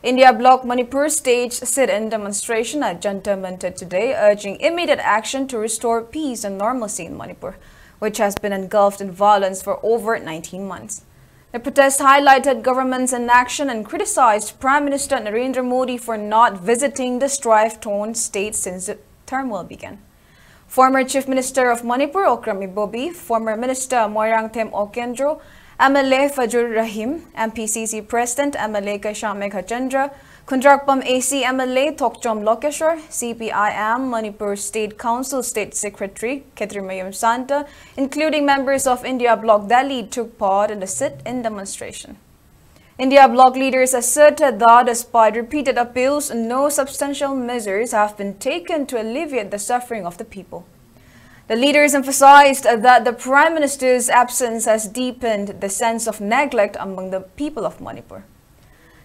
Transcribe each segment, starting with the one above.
India Bloc Manipur staged a sit-in demonstration at Jantar today, urging immediate action to restore peace and normalcy in Manipur, which has been engulfed in violence for over 19 months. The protest highlighted government's inaction and criticized Prime Minister Narendra Modi for not visiting the strife-torn state since the turmoil began. Former Chief Minister of Manipur Okrami Bobi, former Minister Moirangthem Okendro, MLA Fajur Rahim, MPCC President MLA Kaisham Meghachandra, Kundrakpam AC MLA Thokchom Lokeshwar, CPIM Manipur State Council State Secretary Ketrimayum Santa, including members of India Bloc Delhi, took part in the sit-in demonstration. India Bloc leaders asserted that despite repeated appeals, no substantial measures have been taken to alleviate the suffering of the people. The leaders emphasized that the Prime Minister's absence has deepened the sense of neglect among the people of Manipur.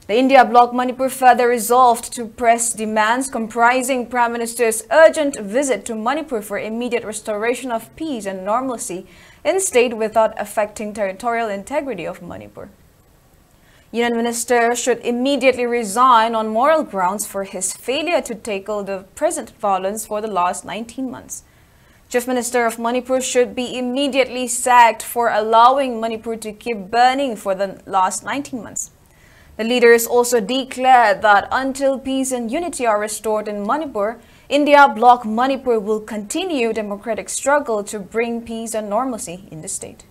The India Bloc Manipur further resolved to press demands comprising Prime Minister's urgent visit to Manipur for immediate restoration of peace and normalcy in state without affecting territorial integrity of Manipur. Union Minister should immediately resign on moral grounds for his failure to tackle the present violence for the last 19 months. Chief Minister of Manipur should be immediately sacked for allowing Manipur to keep burning for the last 19 months. The leaders also declared that until peace and unity are restored in Manipur, India Bloc Manipur will continue democratic struggle to bring peace and normalcy in the state.